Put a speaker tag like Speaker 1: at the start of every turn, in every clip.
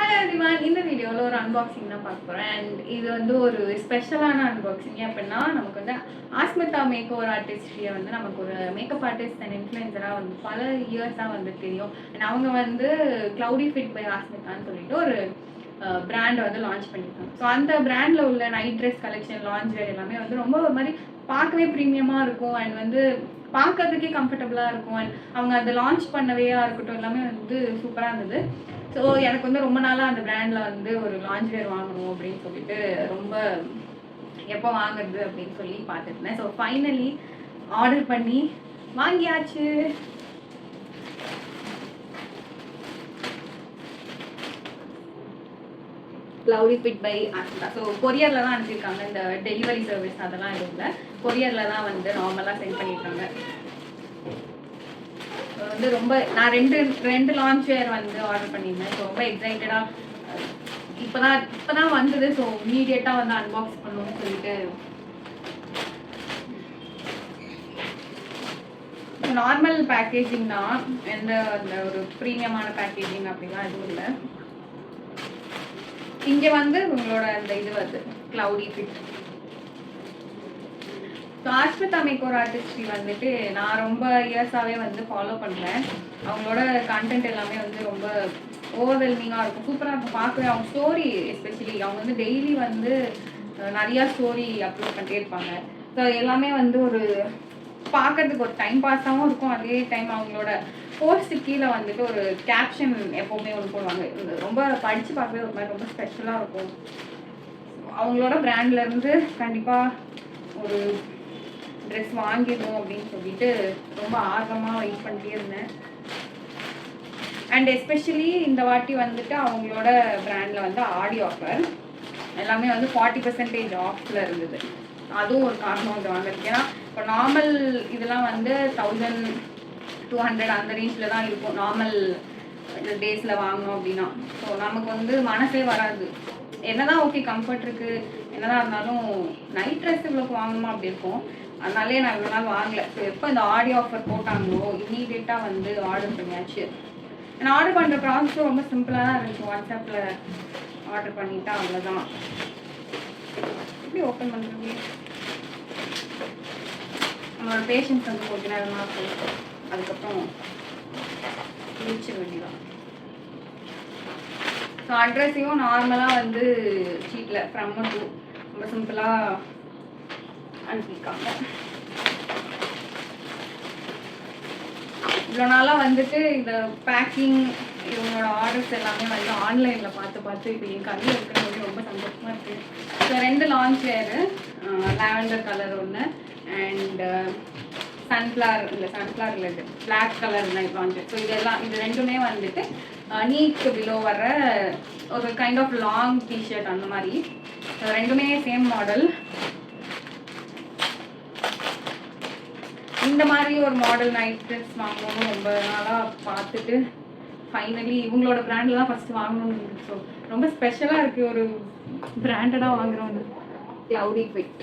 Speaker 1: Hello everyone, இந்த வீடியோவில் ஒரு அன்பாக்சிங் தான் பார்க்க போகிறேன். அண்ட் இது வந்து ஒரு ஸ்பெஷலான அன்பாக்சிங். அப்படின்னா நமக்கு வந்து ஆஸ்மிதா மேக் ஓவர் ஆர்டிஸ்ட்ரியை வந்து நமக்கு ஒரு மேக்கப் ஆர்டிஸ்ட் அண்ட் இன்ஃப்ளூயன்சராக வந்து பல இயர்ஸாக வந்து தெரியும். அண்ட் அவங்க வந்து க்ளவுடி ஃபிட் பை ஆஸ்மிதான்னு சொல்லிட்டு ஒரு பிராண்டை வந்து லான்ச் பண்ணியிருக்காங்க. ஸோ அந்த பிராண்டில் உள்ள நைட் ட்ரெஸ் கலெக்ஷன், லான்ச் வேர் எல்லாமே வந்து ரொம்ப ஒரு மாதிரி பார்க்கவே ப்ரீமியமாக இருக்கும். அண்ட் வந்து பார்க்கறதுக்கே கம்ஃபர்டபுளாக இருக்கும். அண்ட் அவங்க அதை லான்ச் பண்ணவேயா இருக்கட்டும், எல்லாமே வந்து சூப்பராக இருந்தது. ஸோ எனக்கு வந்து ரொம்ப நாளாக அந்த பிராண்டில் வந்து ஒரு லான்ச் வேர் வாங்கணும் அப்படின்னு சொல்லிட்டு ரொம்ப எப்போ வாங்குறது அப்படின்னு சொல்லி பார்த்துருந்தேன். ஸோ ஃபைனலி ஆர்டர் பண்ணி வாங்கியாச்சு. Cloudy fit by Asmita. So கொரியரில் தான் அனுப்பியிருக்காங்க. இந்த டெலிவரி சர்வீஸ் அதெல்லாம் எதுவும் இல்லை, கொரியரில் தான் வந்து நார்மலாக சென்ட் பண்ணியிருக்காங்க. வந்து ரொம்ப நான் ரெண்டு லான்ச் வேர் வந்து ஆர்டர் பண்ணியிருந்தேன். ஸோ ரொம்ப எக்ஸைட்டடாக இப்போதான் வந்தது. ஸோ இமீடியட்டாக வந்து அன்பாக்ஸ் பண்ணணும்னு சொல்லிட்டு நார்மல் பேக்கேஜிங் தான், எந்த அந்த ஒரு ப்ரீமியமான பேக்கேஜிங் அப்படிலாம் எதுவும் இல்லை. இங்கே வந்து உங்களோட அந்த இது வந்து cloudy fit. So Asmita makeover artistry வந்துட்டு நான் ரொம்ப இயர்ஸாகவே வந்து ஃபாலோ பண்ணுறேன். அவங்களோட கண்டென்ட் எல்லாமே வந்து ரொம்ப ஓவர்வெல்மிங்காக இருக்கும், சூப்பராக இருக்கும் பார்க்கவே. அவங்க ஸ்டோரி எஸ்பெஷலி அவங்க வந்து டெய்லி வந்து நிறையா ஸ்டோரி அப்லோட் பண்ணிட்டே இருப்பாங்க. ஸோ எல்லாமே வந்து ஒரு பார்க்கறதுக்கு ஒரு டைம் பாஸாகவும் இருக்கும். அதே டைம் அவங்களோட போஸ்ட்டு கீழே வந்துட்டு ஒரு கேப்ஷன் எப்போவுமே ஒன்று போடுவாங்க. ரொம்ப படித்து பார்க்கவே ஒரு மாதிரி ரொம்ப ஸ்பெஷலாக இருக்கும். அவங்களோட பிராண்ட்லேருந்து கண்டிப்பாக ஒரு ட்ரெஸ் வாங்கிடணும் அப்படின்னு சொல்லிட்டு ரொம்ப ஆர்வமாக வெயிட் பண்ணிட்டே இருந்தேன். அண்ட் எஸ்பெஷலி இந்த வாட்டி வந்துட்டு அவங்களோட பிராண்டில் வந்து ஆடி ஆஃபர் எல்லாமே வந்து 40% ஆஃபில் இருந்தது. அதுவும் ஒரு காரணம் வந்து வாங்குறதுக்கு. ஏன்னா இப்போ நார்மல் இதெல்லாம் வந்து 1200 அந்த ரேஞ்சில் தான் இருக்கும் நார்மல் டேஸில் வாங்கணும் அப்படின்னா. ஸோ நமக்கு வந்து மனசே வராது. என்னதான் ஓகே கம்ஃபர்ட் இருக்குது, என்னதான் இருந்தாலும் நைட் ட்ரெஸ் இவ்வளோக்கு வாங்கணுமா அப்படி இருக்கும். அதனாலே நான் இவ்வளோ நாள் வாங்கலை. ஸோ எப்போ இந்த ஆடி ஆஃபர் போட்டாங்களோ இமீடியட்டாக வந்து ஆர்டர் பண்ணியாச்சு. நான் ஆர்டர் பண்ணுற ப்ராசஸும் ரொம்ப சிம்பிளாக தான் இருந்துச்சு. வாட்ஸ்அப்பில் ஆர்டர் பண்ணிட்டா அவ்வளோதான். எப்படி ஓப்பன் பண்ணுறது, நம்மளோட பேஷன்ஸ் வந்து கொஞ்ச நேரமாக இருக்கும். அதுக்கப்புறம் முடிச்சிட வேண்டியதான். ஸோ அட்ரஸையும் நார்மலாக வந்து ஷீட்டில் ஃப்ரம் டூ ரொம்ப சிம்பிளாக அனுப்பியிருக்காங்க. இவ்வளோ நாளாக வந்துட்டு இந்த பேக்கிங் இவங்களோட ஆர்டர்ஸ் எல்லாமே வந்து ஆன்லைனில் பார்த்து இப்போ என் கண்ணில் இருக்கிறது ரொம்ப சந்தோஷமாக இருக்குது. ஸோ 2 லான்ச் வேறு, லாவெண்டர் கலர் ஒன்று அண்ட் சன்ஃப்ளவர் இல்லை பிளாக் கலர் லான்ச். ஸோ இது ரெண்டுமே வந்துட்டு நீக்கு பிலோ வர ஒரு கைண்ட் ஆஃப் லாங் டிஷர்ட் அந்த மாதிரி. ரெண்டுமே சேம் மாடல். இந்த மாதிரி ஒரு மாடல் நைட் ட்ரெஸ் வாங்கணும்னு ரொம்ப நாளாக பார்த்துட்டு ஃபைனலி இவங்களோட பிராண்டில் தான் ஃபஸ்ட்டு வாங்கணும்னு. ஸோ ரொம்ப ஸ்பெஷலாக இருக்குது ஒரு பிராண்டடாக வாங்குறோம். க்ளவுடி ஃபிட்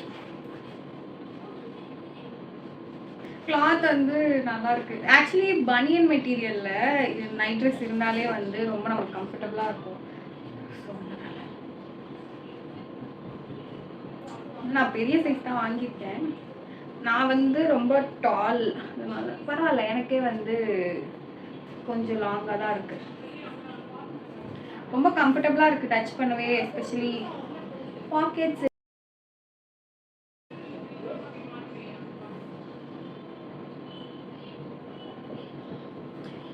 Speaker 1: கிளாத் வந்து நல்லா இருக்குது. ஆக்சுவலி பனியன் மெட்டீரியலில் நைட் ட்ரெஸ் இருந்தாலே வந்து ரொம்ப நமக்கு கம்ஃபர்டபுளாக இருக்கும். ஸோ நான் பெரிய சைஸ் தான் வாங்கியிருக்கேன். நான் வந்து ரொம்ப டால், அதனால பரவாயில்ல, எனக்கே வந்து கொஞ்சம் லாங்காக தான் இருக்குது. ரொம்ப கம்ஃபர்டபுளாக இருக்குது டச் பண்ணவே. எஸ்பெஷலி பாக்கெட்ஸ்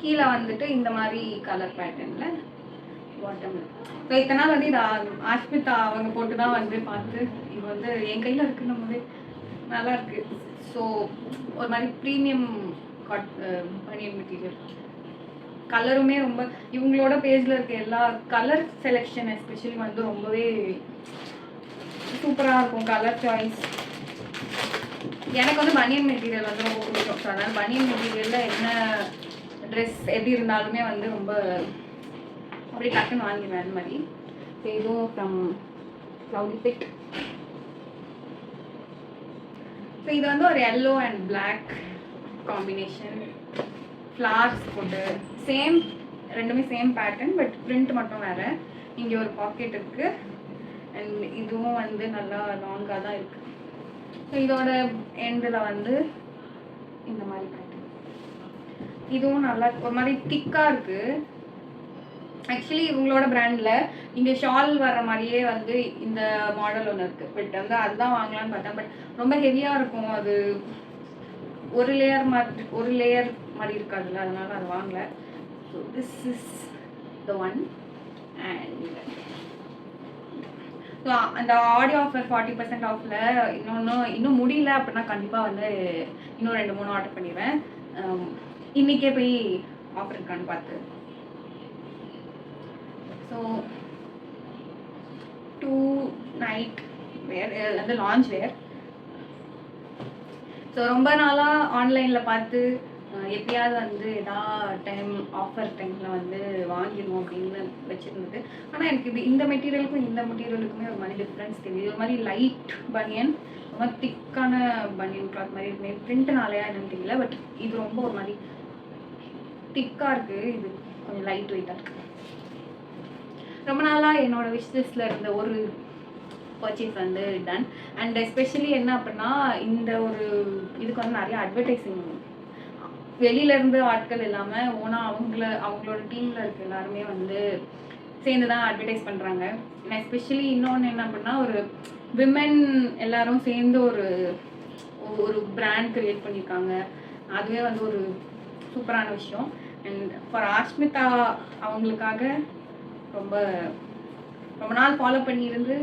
Speaker 1: கீழே வந்துட்டு இந்த மாதிரி கலர் பேட்டர்னில் பாட்டமில். ஸோ இத்தனை நாள் வந்து இதை ஆஸ்மிதா அவங்க போட்டு தான் வந்து பார்த்து இது வந்து என் கையில் இருக்குன்னு போது நல்லா இருக்குது. ஸோ ஒரு மாதிரி ப்ரீமியம் பனியன் மெட்டீரியல். கலருமே ரொம்ப இவங்களோட பேஜில் இருக்க எல்லா கலர் செலெக்ஷன் எஸ்பெஷலி வந்து ரொம்பவே சூப்பராக இருக்கும். கலர் சாய்ஸ் எனக்கு வந்து பனியன் மெட்டீரியல் வந்து ரொம்ப பிடிக்கும். ஸோ அதனால் பனியன் மெட்டீரியலில் என்ன ட்ரெஸ் எது இருந்தாலுமே வந்து ரொம்ப அப்படியே டக்குன்னு வாங்கிடுவேன் அந்த மாதிரி. ஸோ இதுவும் ஃப்ரம் க்ளவுடி ஃபிட். ஸோ இது வந்து ஒரு yellow and black combination, flowers போட்டு ரெண்டுமே சேம் பேட்டர்ன், பட் பிரிண்ட் மட்டும் வேறு. இங்கே ஒரு பாக்கெட் இருக்குது. அண்ட் இதுவும் வந்து நல்லா லாங்காக தான் இருக்குது. ஸோ இதோட எண்டில் வந்து இந்த மாதிரி பேட்டர்ன். இதுவும் நல்லா ஒரு மாதிரி திக்காக இருக்குது. ஆக்சுவலி இவங்களோட பிராண்டில் இங்கே ஷால் வர்ற மாதிரியே வந்து இந்த மாடல் ஒன்று இருக்குது. பட் வந்து அதுதான் வாங்கலான்னு பார்த்தேன். பட் ரொம்ப ஹெவியாக இருக்கும். அது ஒரு லேயர் மாதிரி இருக்காதுல்ல, அதனால அது வாங்கலை. So this is the one. And so அந்த ஆடியோ ஆஃபர் 40% ஆஃபில் இன்னும் முடியல அப்படின்னா கண்டிப்பாக வந்து இன்னும் 2-3 ஆர்டர் பண்ணிடுவேன். இன்றைக்கே போய் ஆஃபர் இருக்கான்னு பார்த்து. ஸோ 2 நைட் வேர் வந்து லான்ச் வேர். ஸோ ரொம்ப நாளாக ஆன்லைனில் பார்த்து எப்பயாவது வந்து டைம் ஆஃபர் டைமில் வந்து வாங்கிடணும் அப்படின்னு வச்சுருந்தது. ஆனால் எனக்கு இந்த மெட்டீரியலுக்கும் இந்த மெட்டீரியலுக்குமே ஒரு மாதிரி டிஃப்ரென்ஸ் தெரியுது. ஒரு மாதிரி லைட் பனியன், ரொம்ப திக்கான பனியன் கிளாத் மாதிரி இருக்குமே. பிரிண்ட்னாலையா என்னன்னு தெரியல. பட் இது ரொம்ப ஒரு மாதிரி திக்காக இருக்குது. இது கொஞ்சம் லைட் வெயிட்டாக இருக்குது. ரொம்ப நாளாக என்னோடய விஷ் லிஸ்ட்டில் இருந்த ஒரு பர்ச்சேஸ் வந்து டன். அண்ட் எஸ்பெஷலி என்ன அப்படின்னா இந்த ஒரு இதுக்கு வந்து நிறைய அட்வர்டைஸிங் வெளியிலேருந்து ஆட்கள் இல்லாமல் ஓனாக அவங்களோட டீமில் இருக்க எல்லாருமே வந்து சேர்ந்து தான் அட்வர்டைஸ் பண்ணுறாங்க. எஸ்பெஷலி இன்னொன்று என்ன அப்படின்னா ஒரு விமென் எல்லாரும் சேர்ந்து ஒரு பிராண்ட் க்ரியேட் பண்ணியிருக்காங்க. அதுவே வந்து ஒரு சூப்பரான விஷயம். அண்ட் ஃபார் ஆஷ்மிதா அவங்களுக்காக ரொம்ப ரொம்ப நாள் ஃபாலோ பண்ணியிருந்து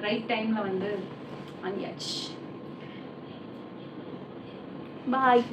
Speaker 1: ரைட் டைமில் வந்து வாங்கியாச்சு. பாய்.